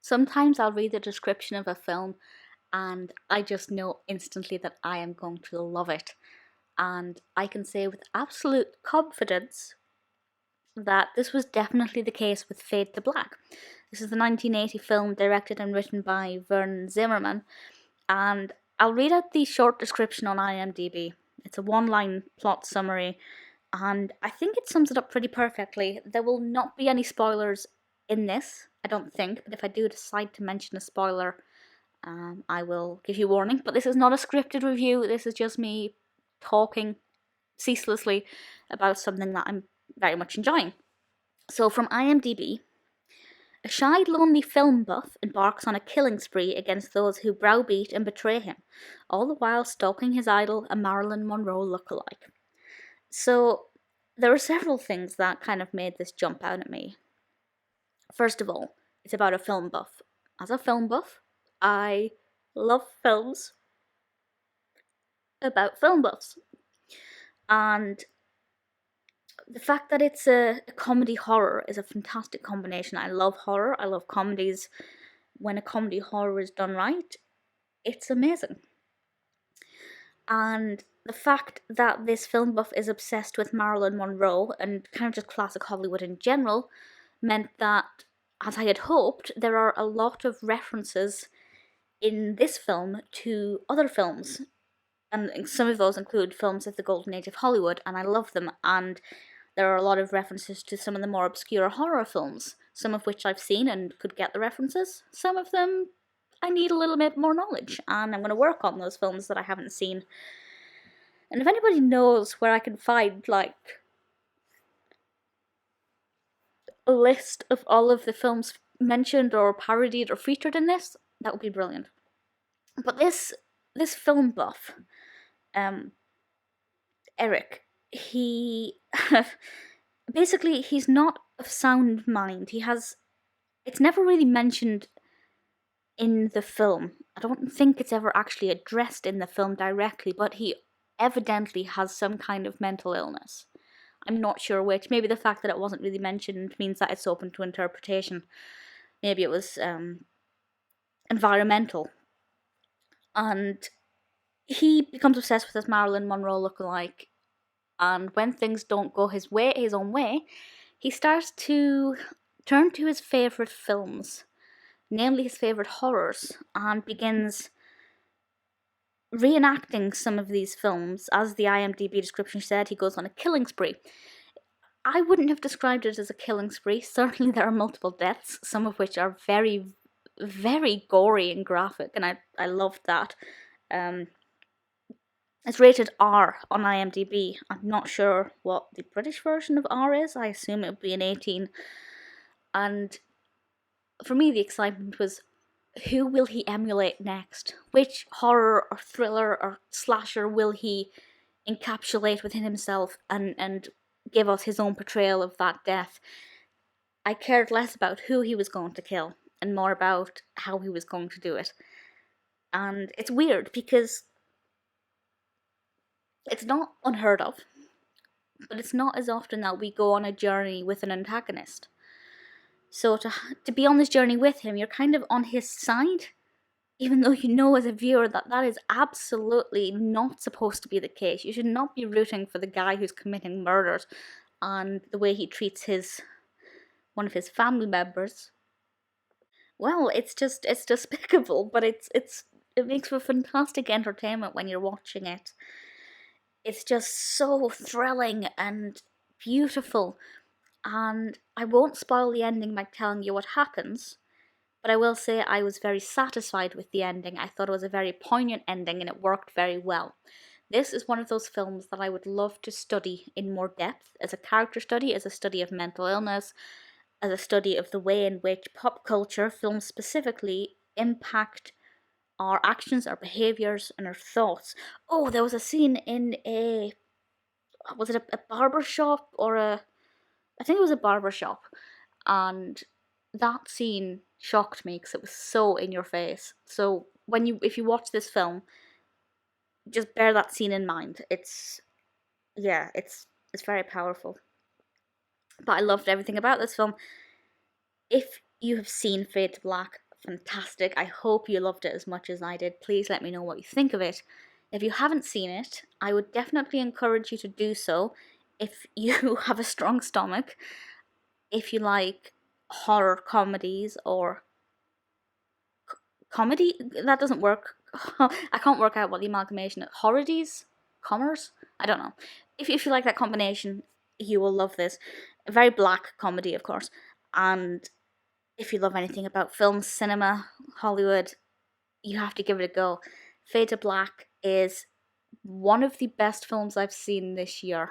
Sometimes I'll read the description of a film and I just know instantly that I am going to love it. And I can say with absolute confidence that this was definitely the case with Fade to Black. This is the 1980 film directed and written by Vernon Zimmerman, and I'll read out the short description on IMDb. It's a one-line plot summary, and I think it sums it up pretty perfectly. There will not be any spoilers in this, I don't think, but if I do decide to mention a spoiler, I will give you warning. But this is not a scripted review, this is just me talking ceaselessly about something that I'm very much enjoying. So from IMDb, a shy, lonely film buff embarks on a killing spree against those who browbeat and betray him, all the while stalking his idol, a Marilyn Monroe lookalike. So there are several things that kind of made this jump out at me. First of all, it's about a film buff. As a film buff, I love films about film buffs. And the fact that it's a comedy horror is a fantastic combination. I love horror, I love comedies. When a comedy horror is done right, it's amazing. And the fact that this film buff is obsessed with Marilyn Monroe and kind of just classic Hollywood in general meant that, as I had hoped, there are a lot of references in this film to other films. And some of those include films of the golden age of Hollywood, and I love them. And there are a lot of references to some of the more obscure horror films, some of which I've seen and could get the references. Some of them I need a little bit more knowledge, and I'm going to work on those films that I haven't seen. And if anybody knows where I can find, like, a list of all of the films mentioned or parodied or featured in this, that would be brilliant. But this film buff, Eric, he basically he's not of sound mind. It's never really mentioned in the film. I don't think it's ever actually addressed in the film directly, but he evidently has some kind of mental illness. I'm not sure which. Maybe the fact that it wasn't really mentioned means that it's open to interpretation. Maybe it was environmental. And he becomes obsessed with this Marilyn Monroe lookalike, and when things don't go his own way, he starts to turn to his favourite films, namely his favourite horrors, and begins reenacting some of these films. As the IMDb description said, he goes on a killing spree. I wouldn't have described it as a killing spree. Certainly there are multiple deaths, some of which are very, very gory and graphic, and I loved that. It's rated R on IMDb. I'm not sure what the British version of R is. I assume it would be an 18. And for me, the excitement was, who will he emulate next? Which horror or thriller or slasher will he encapsulate within himself and give us his own portrayal of that death? I cared less about who he was going to kill and more about how he was going to do it. And it's weird because it's not unheard of, but it's not as often that we go on a journey with an antagonist. So to be on this journey with him, you're kind of on his side, even though you know as a viewer that that is absolutely not supposed to be the case. You should not be rooting for the guy who's committing murders and the way he treats one of his family members. Well, it's despicable, but it makes for fantastic entertainment when you're watching it. It's just so thrilling and beautiful, and I won't spoil the ending by telling you what happens, but I will say I was very satisfied with the ending. I thought it was a very poignant ending and it worked very well. This is one of those films that I would love to study in more depth, as a character study, as a study of mental illness, as a study of the way in which pop culture, films specifically, impact our actions, our behaviours, and our thoughts. Oh, there was a scene in was it a barber shop or I think it was a barber shop, and that scene shocked me because it was so in your face. So if you watch this film, just bear that scene in mind. It's very powerful. But I loved everything about this film. If you have seen Fade to Black, fantastic. I hope you loved it as much as I did. Please let me know what you think of it. If you haven't seen it, I would definitely encourage you to do so if you have a strong stomach. If you like horror comedies or comedy, that doesn't work. I can't work out what the amalgamation of horrorities, commerce. I don't know. If you like that combination, you will love this. A very black comedy, of course, and if you love anything about film, cinema, Hollywood, you have to give it a go. Fade to Black is one of the best films I've seen this year.